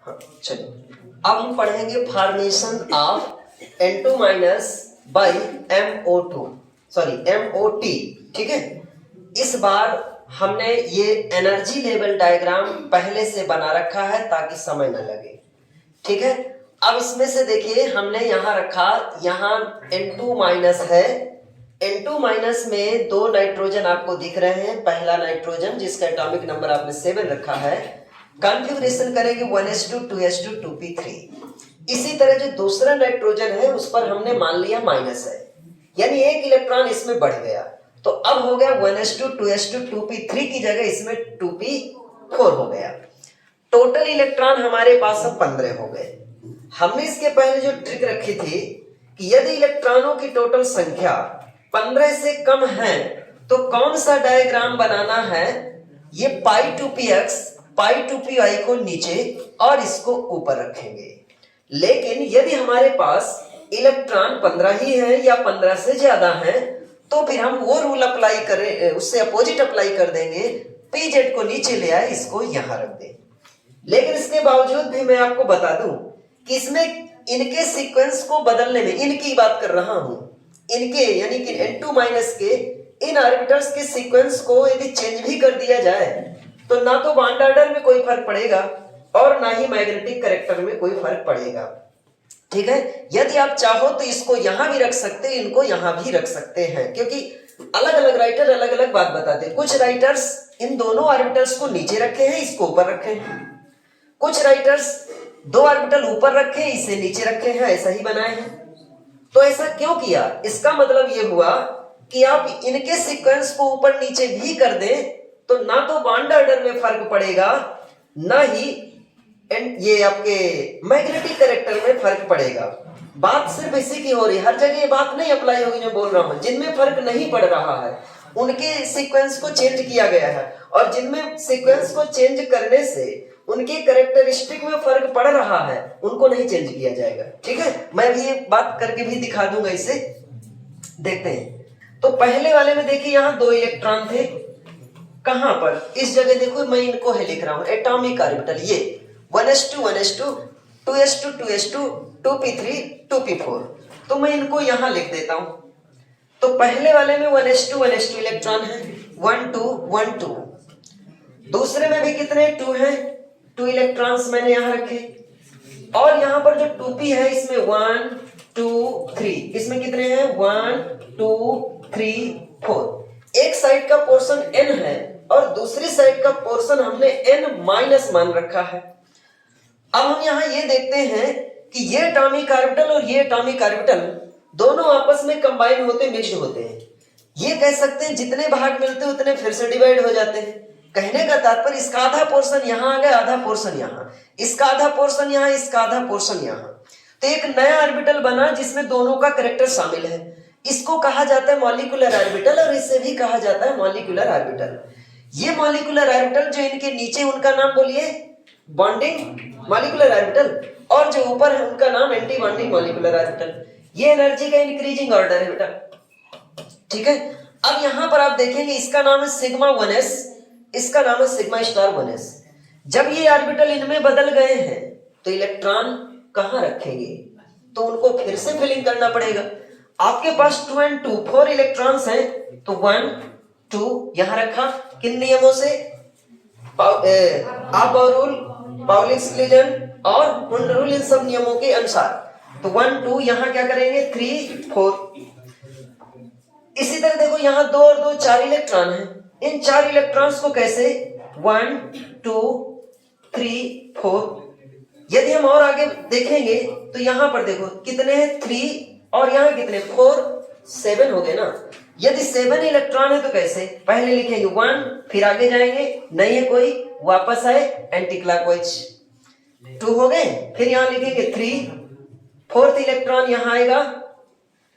हाँ चलिए, अब हम पढ़ेंगे formation of N2 minus by MO2 sorry MOT। ठीक है, इस बार हमने ये एनर्जी लेवल डायग्राम पहले से बना रखा है ताकि समय न लगे। ठीक है, अब इसमें से देखिए हमने यहाँ रखा, यहाँ N2 माइनस है, N2 माइनस में दो नाइट्रोजन आपको दिख रहे हैं। पहला नाइट्रोजन जिसका एटॉमिक नंबर आपने 7 रखा है, कॉन्फ़िगरेशन करेंगे 1s2 2s2 2p3। इसी तरह जो दूसरा नाइट्रोजन है उस पर हमने मान लिया माइनस है, यानी एक इलेक्ट्रॉन इसमें बढ़ गया, तो अब हो गया 1s2 2s2 2p3 की जगह इसमें 2p4 हो गया। टोटल इलेक्ट्रॉन हमारे पास अब 15 हो गए। हमने इसके पहले जो ट्रिक रखी थी कि यदि इलेक्ट्रॉनों की टोटल संख्या 15 से कम है तो कौन सा डायग्राम बनाना है, ये pi two P X pi two P Y को नीचे और इसको ऊपर रखेंगे। लेकिन यदि हमारे पास इलेक्ट्रॉन 15 ही है या 15 से ज्यादा है तो फिर हम वो रूल अप्लाई करें, उससे अपोजिट अप्लाई कर देंगे, पी जेड को नीचे ले आए, इसको यहां रख दें। लेकिन इसके बावजूद भी मैं आपको बता दूं कि इसमें इनके सीक्वेंस को बदलने में, इनकी बात कर रहा हूं, इनके यानी कि N2 माइनस के इन ऑर्बिटल्स के सीक्वेंस को यदि चेंज भी कर दिया जाए तो ना तो बॉन्ड ऑर्डर में कोई फर्क पड़ेगा और ना ही मैग्नेटिक कैरेक्टर में कोई फर्क पड़ेगा। ठीक है, यदि आप चाहो तो इसको यहां भी रख सकते हैं, इनको यहां भी रख सकते हैं, क्योंकि अलग अलग राइटर अलग अलग बात बताते हैं। कुछ राइटर्स इन दोनों ऑर्बिटल्स को नीचे रखे हैं, इसको ऊपर रखे हैं। कुछ राइटर्स दो ऑर्बिटल ऊपर रखे, इसे नीचे रखे हैं, ऐसा ही बनाए हैं। तो ऐसा क्यों किया? इसका मतलब ये हुआ कि आप इनके सीक्वेंस को ऊपर नीचे भी कर दें तो ना तो बॉन्ड ऑर्डर में फर्क पड़ेगा, ना ही ये आपके मैग्नेटिक कैरेक्टर में फर्क पड़ेगा। बात सिर्फ इसी की हो रही है, हर जगह ये बात नहीं अप्लाई होगी जो बोल रहा हूं। जिनमें फर्क नहीं पड़ रहा है उनके सीक्वेंस को चेंज किया गया है, और जिनमें सीक्वेंस को चेंज करने से उनके कैरेक्टरिस्टिक में फर्क पड़ रहा है उनको नहीं चेंज किया जाएगा। ठीक है, मैं भी ये बात करके भी दिखा दूंगा, इसे देखते हैं। तो पहले वाले में देखिए यहाँ दो इलेक्ट्रॉन थे, कहां पर, इस जगह देखो मैं इनको है लिख रहा हूं एटॉमिक ऑर्बिटल, ये 1s2 1s2 2s2 2s2 2p3 2p4, तो मैं इनको यहां लिख देता हूं। तो पहले वाले में 1s2 1s2 इलेक्ट्रॉन है, 1 2 1 2। दूसरे में भी कितने 2 हैं, 2 इलेक्ट्रॉन्स मैंने यहां रखे, और यहां पर जो 2p है इसमें 1 2 3, इसमें कितने हैं 1 2 3 4। एक साइड का पोर्शन n है और दूसरी साइड का पोर्शन हमने n माइनस मान रखा है। अब हम यहां ये देखते हैं कि ये एटॉमिक ऑर्बिटल और ये एटॉमिक ऑर्बिटल दोनों आपस में कंबाइन होते, मिक्स्ड होते हैं। ये कह सकते हैं जितने भाग मिलते उतने फिर से डिवाइड हो जाते हैं। कहने का तात्पर्य इसका आधा पोर्शन यहां आ गया, आधा पोर्शन यहां, इसका आधा पोर्शन यहां, इसका आधा पोर्शन यहां, तो एक नया ऑर्बिटल बना जिसमें दोनों का कैरेक्टर शामिल है। इसको कहा जाता है मॉलिक्यूलर ऑर्बिटल, और इसे भी कहा जाता है मॉलिक्यूलर ऑर्बिटल। ये मॉलिक्यूलर ऑर्बिटल जो इनके नीचे, उनका नाम बोलिए बॉन्डिंग मॉलिक्यूलर ऑर्बिटल, और जो ऊपर है उनका नाम एंटी बॉन्डिंग मॉलिक्यूलर ऑर्बिटल। ये एनर्जी का इंक्रीजिंग ऑर्डर है बेटा। ठीक है, अब यहां पर आप देखेंगे इसका नाम है सिग्मा 1s, इसका नाम है सिग्मा स्टार 1s। जब ये ऑर्बिटल इनमें बदल गए हैं तो इलेक्ट्रॉन कहां रखेंगे, तो उनको फिर से फिलिंग करना पड़ेगा। आपके पास 2 and 2 4 इलेक्ट्रॉन्स हैं, तो 1 2 यहां रखा, किन नियमों से, आप रूल, पाउलिंग्स एक्सक्लूजन और हुंड रूल, इन सब नियमों के अनुसार। तो 1 2 यहां क्या करेंगे 3 4। इसी तरह देखो यहां 2 और 2 4 इलेक्ट्रॉन हैं, इन 4 इलेक्ट्रॉन्स को कैसे 1 2 3 4। यदि हम और आगे देखेंगे तो यहां पर देखो कितने हैं 3, और यहां कितने 4 7 हो गए ना। यदि 7 इलेक्ट्रॉन है तो कैसे, पहले लिखेंगे 1, फिर आगे जाएंगे, नहीं है कोई, वापस आए एंटी क्लॉकवाइज, 2 हो गए, फिर यहां लिखेंगे 3, 4th इलेक्ट्रॉन यहां आएगा,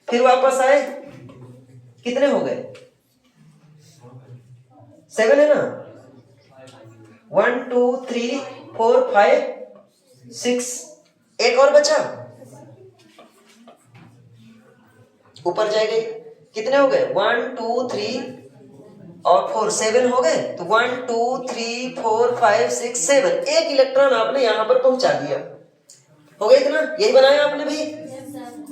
फिर वापस आए, कितने हो गए 7 है ना, 1 2 3 4 5 6, एक और बचा, ऊपर जाएंगे, कितने हो गए 1 2 3 और 4 7 हो गए, तो 1 2 3 4 5 6 7 एक इलेक्ट्रॉन आपने यहाँ पर पहुंचा दिया। हो गया इतना, यही बनाया आपने भी,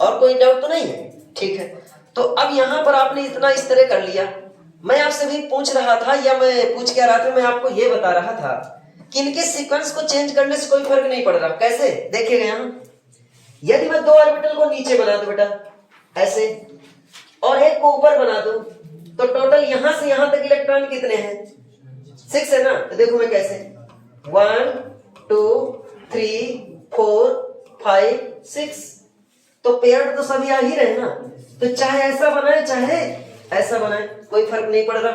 और कोई डाउट तो नहीं है? ठीक है, तो अब यहाँ पर आपने इतना इस तरह कर लिया। मैं आपसे भी पूछ रहा था, या मैं पूछ क्या रहा था, मैं आपको ये बता रहा था कि इनके सीक्वेंस को चेंज करने से कोई फर्क नहीं पड़ रहा। कैसे देखिएगा, यहाँ यदि मैं 2 ऑर्बिटल को नीचे बना दूं बेटा ऐसे, और एक को ऊपर बना दूं, तो टोटल यहां से यहां तक इलेक्ट्रॉन कितने हैं? 6 है ना। तो देखो मैं कैसे, 1 2 3 4 5 6, तो पेयर्ड तो सभी आ ही रहे ना। तो चाहे ऐसा बनाए चाहे ऐसा बनाए, कोई फर्क नहीं पड़ रहा।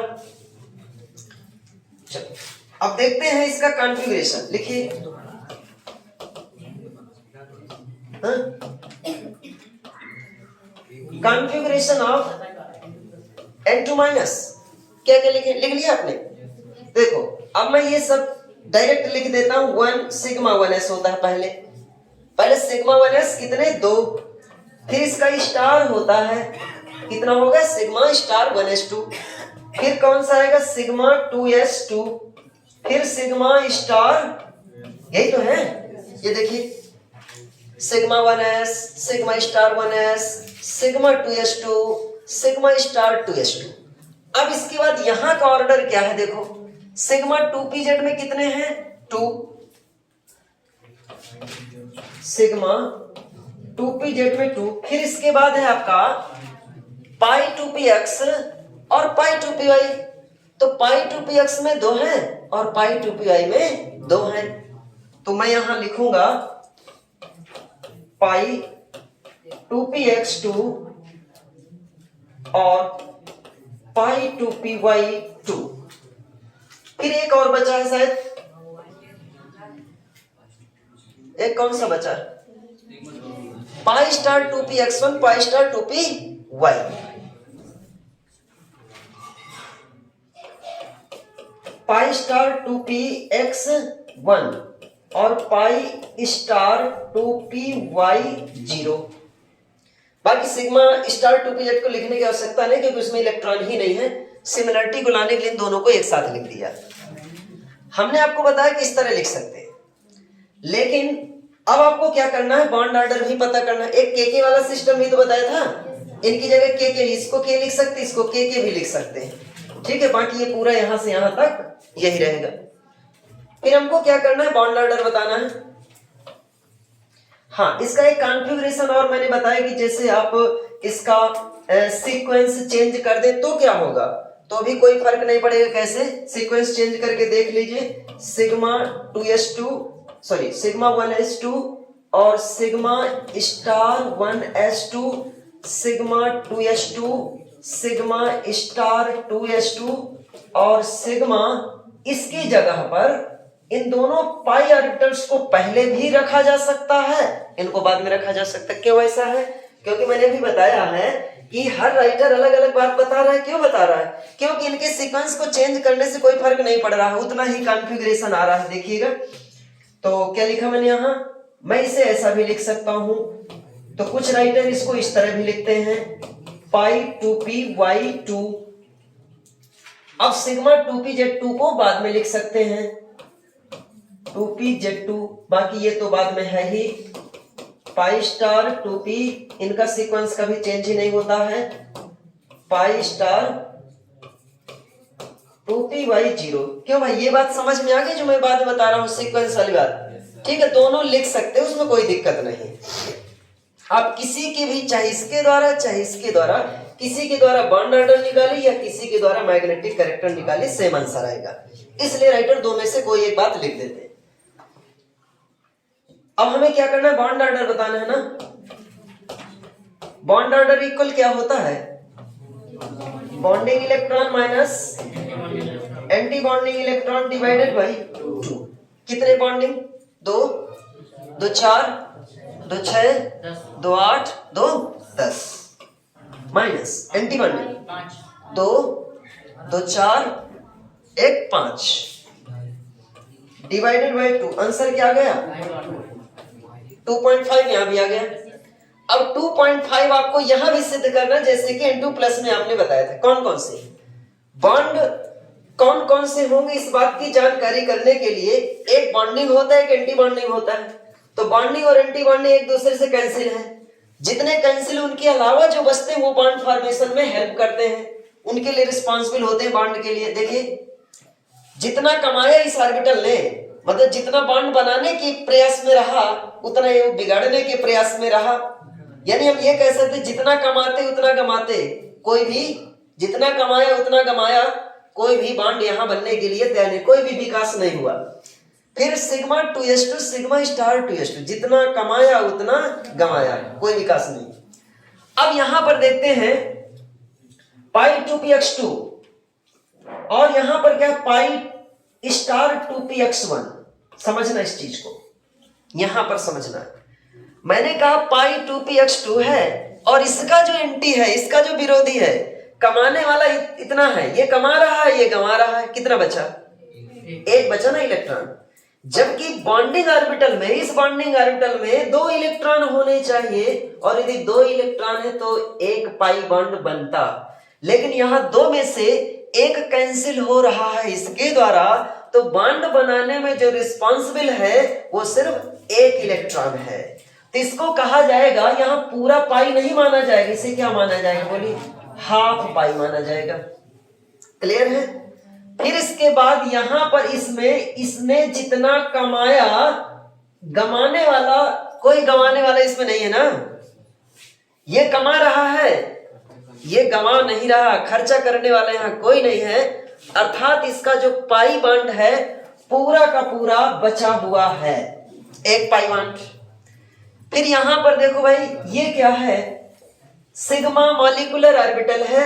चलो अब देखते हैं इसका कॉन्फ़िगरेशन। लिखिए, कॉन्फ़िगरेशन ऑफ N2 माइनस, क्या क्या लिख लिया आपने? देखो अब मैं ये सब डायरेक्ट लिख देता हूं। 1 सिग्मा 1s होता है पहले सिग्मा 1s कितने 2, फिर इसका स्टार होता है कितना होगा, सिग्मा स्टार 1s2, फिर कौन सा आएगा, सिग्मा 2s2, फिर सिग्मा स्टार, यही तो है ये देखिए, sigma 1s, sigma star 1s, sigma 2s2, sigma star 2s2। अब इसके बाद यहां का ऑर्डर क्या है, देखो सिग्मा 2pz में कितने हैं 2, सिग्मा 2pz में 2, फिर इसके बाद है आपका पाई 2px और पाई 2py। तो पाई 2px में 2 है और पाई 2py में 2 है। तो मैं यहां लिखूंगा पाई 2px2 और पाई 2py2। फिर एक और बचा है शायद, एक कौन सा बचा, pi star 2px1 pi star 2py, pi star 2px1 और पाई स्टार 2py0। बाकी सिग्मा स्टार 2pz को लिखने की आवश्यकता नहीं, क्योंकि उसमें इलेक्ट्रॉन ही नहीं है। सिमिलरिटी को लाने के लिए दोनों को एक साथ लिख दिया। हमने आपको बताया कि इस तरह लिख सकते हैं, लेकिन अब आपको क्या करना है, बॉन्ड ऑर्डर भी पता करना है। एक के वाला सिस्टम भी तो बताया था, इनकी जगह के इसको के लिख सकते, इसको के भी लिख सकते हैं। ठीक है, बाकी ये पूरा यहां से यहां तक यही रहेगा। फिर हमको क्या करना है, बॉन्ड ऑर्डर बताना है। हाँ, इसका एक कॉन्फ़िगरेशन और मैंने बताया कि जैसे आप इसका सीक्वेंस चेंज कर दे तो क्या होगा, तो भी कोई फर्क नहीं पड़ेगा। कैसे, सीक्वेंस चेंज करके देख लीजिए, sigma 2s2 sorry sigma 1s2 और sigma star 1s2, sigma 2s2, sigma star 2s2 और सिग्मा, इसकी जगह पर इन दोनों पाई ऑर्बिटल्स को पहले भी रखा जा सकता है, इनको बाद में रखा जा सकता है। क्यों ऐसा है, क्योंकि मैंने भी बताया है कि हर राइटर अलग अलग बात बता रहा है। क्यों बता रहा है, क्योंकि इनके सीक्वेंस को चेंज करने से कोई फर्क नहीं पड़ रहा है, उतना ही कॉन्फ़िगरेशन आ रहा है। देखिएगा तो क्या लिखा मैंने यहाँ, मैं इसे ऐसा भी लिख सकता हूं, तो कुछ राइटर इसको इस तरह भी लिखते हैं, पाई 2py2। अब सिग्मा 2pz2 को बाद में लिख सकते हैं 2pz2, बाकी ये तो बाद में है ही। पाई स्टार 2p, इनका सीक्वेंस कभी चेंज ही नहीं होता है, पाई स्टार 2py0। क्यों भाई, ये बात समझ में आ गई जो मैं बात बता रहा हूं, सीक्वेंस वाली बात। ठीक है, दोनों लिख सकते हैं, उसमें कोई दिक्कत नहीं। आप किसी के भी, चाहे इसके द्वारा चाहे इसके द्वारा, किसी के द्वारा बॉन्ड ऑर्डर निकाली या किसी के द्वारा मैग्नेटिक कैरेक्टर निकाली, सेम आंसर आएगा। इसलिए राइटर दो में से कोई एक बात लिख देते हैं। अब हमें क्या करना है, बॉन्ड ऑर्डर बताना है ना। बॉन्ड ऑर्डर इक्वल क्या होता है, bonding electron minus anti bonding electron divided by 2। कितने bonding, 2 2 4 2 6 2 8 2 10, minus anti bonding 2 2 4 1 5 divided by 2। Answer क्या आ गया, 2.5 यहां भी आ गया। अब 2.5 आपको यहां भी सिद्ध करना, जैसे कि N2 प्लस में आपने बताया था। कौन कौन से बॉन्ड कौन कौन से होंगे इस बात की जानकारी करने के लिए एक बॉन्डिंग होता है, एक एंटी बॉन्डिंग होता है। तो बॉन्डिंग और एंटी बॉन्डिंग एक दूसरे से कैंसिल है। जितने कैंसिल उनके अलावा जो बचते हैं वो बॉन्ड फॉर्मेशन में हेल्प करते हैं, उनके लिए रिस्पॉन्सिबल होते हैं बॉन्ड के लिए। देखिए जितना कमाया इस ऑर्बिटल ने, मतलब जितना बॉन्ड बनाने के प्रयास में रहा उतना ये बिगाड़ने के प्रयास में रहा। यानी हम ये कह सकते जितना कमाते उतना गमाते, कोई भी जितना कमाया उतना गमाया, कोई भी बॉन्ड यहां बनने के लिए तैयार नहीं, कोई भी विकास नहीं हुआ। फिर sigma 2s2 sigma star 2s2, जितना कमाया उतना गमाया, कोई विकास नहीं। अब यहां पर देखते हैं पाई 2px2 और यहां पर क्या पाई स्टार 2px1। समझना इस चीज को, यहां पर समझना है। मैंने कहा पाई 2px2 है और इसका जो एंटी है, इसका जो विरोधी है, कमाने वाला इतना है, ये कमा रहा है, ये गंवा रहा है। कितना बचा? एक बचा ना इलेक्ट्रॉन। जबकि बॉन्डिंग ऑर्बिटल में, इस बॉन्डिंग ऑर्बिटल में 2 इलेक्ट्रॉन होने चाहिए और यदि 2 इलेक्ट्रॉन है तो एक पाई बॉन्ड बनता, लेकिन यहां 2 में से एक कैंसिल हो रहा है इसके द्वारा। तो बॉन्ड बनाने में जो रिस्पॉन्सिबल है वो सिर्फ एक इलेक्ट्रॉन है। तो इसको कहा जाएगा, यहां पूरा पाई नहीं माना जाएगा, इसे क्या माना जाएगा? बोलिए, हाफ पाई माना जाएगा। क्लियर है? फिर इसके बाद यहां पर इसने जितना कमाया, गमाने वाला, कोई गंवाने वाला इसमें नहीं है ना। ये कमा रहा है, ये गंवा नहीं रहा, खर्चा करने वाला यहां कोई नहीं है। अर्थात इसका जो पाई बॉन्ड है पूरा का पूरा बचा हुआ है, एक पाई बॉन्ड। फिर यहां पर देखो भाई, ये क्या है? सिग्मा मॉलिक्यूलर ऑर्बिटल है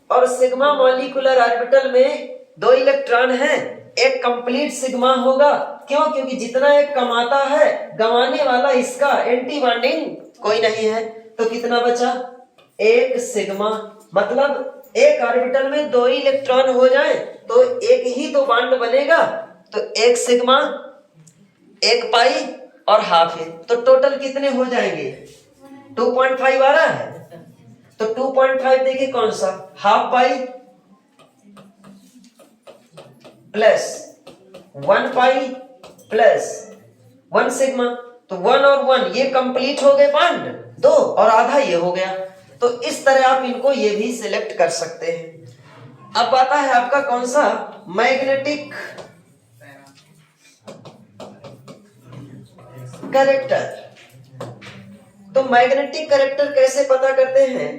और सिग्मा मॉलिक्यूलर ऑर्बिटल में 2 इलेक्ट्रॉन है, एक कंप्लीट सिग्मा होगा। क्यों? क्योंकि जितना एक कमाता है, गंवाने वाला इसका एंटी बॉन्डिंग कोई नहीं है। तो कितना बचा? एक सिग्मा। मतलब एक ऑर्बिटल में 2 इलेक्ट्रॉन हो जाए तो एक ही तो बॉन्ड बनेगा। तो एक सिग्मा, एक पाई और हाफ है, तो टोटल कितने हो जाएंगे? 2.5 आ रहा है। तो 2.5 देखिए कौन सा, half pi plus 1 pi plus 1 sigma. तो 1 और 1 ये कंप्लीट हो गए बॉन्ड, 2 और आधा ये हो गया। तो इस तरह आप इनको ये भी सिलेक्ट कर सकते हैं। अब आता है आपका कौन सा? Magnetic character. तो मैग्नेटिक कैरेक्टर कैसे पता करते हैं?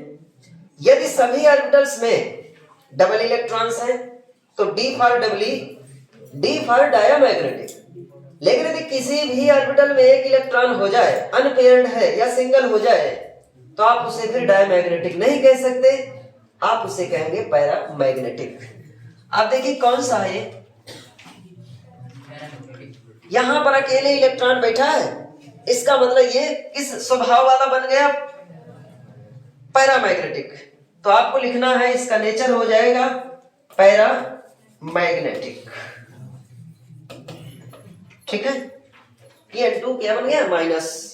यदि सभी ऑर्बिटल्स में डबल इलेक्ट्रॉन्स हैं तो D for doubly, D for diamagnetic. लेकिन यदि किसी भी ऑर्बिटल में एक इलेक्ट्रॉन हो जाए, अनपेयर्ड है या सिंगल हो जाए, तो आप उसे फिर डायामैग्नेटिक नहीं कह सकते, आप उसे कहेंगे पैरामैग्नेटिक। आप देखिए कौन सा है, यहां पर अकेले इलेक्ट्रॉन बैठा है, इसका मतलब ये किस स्वभाव वाला बन गया? पैरामैग्नेटिक। तो आपको लिखना है, इसका नेचर हो जाएगा पैरामैग्नेटिक। ठीक है? Pn2 क्या बन गया? माइनस।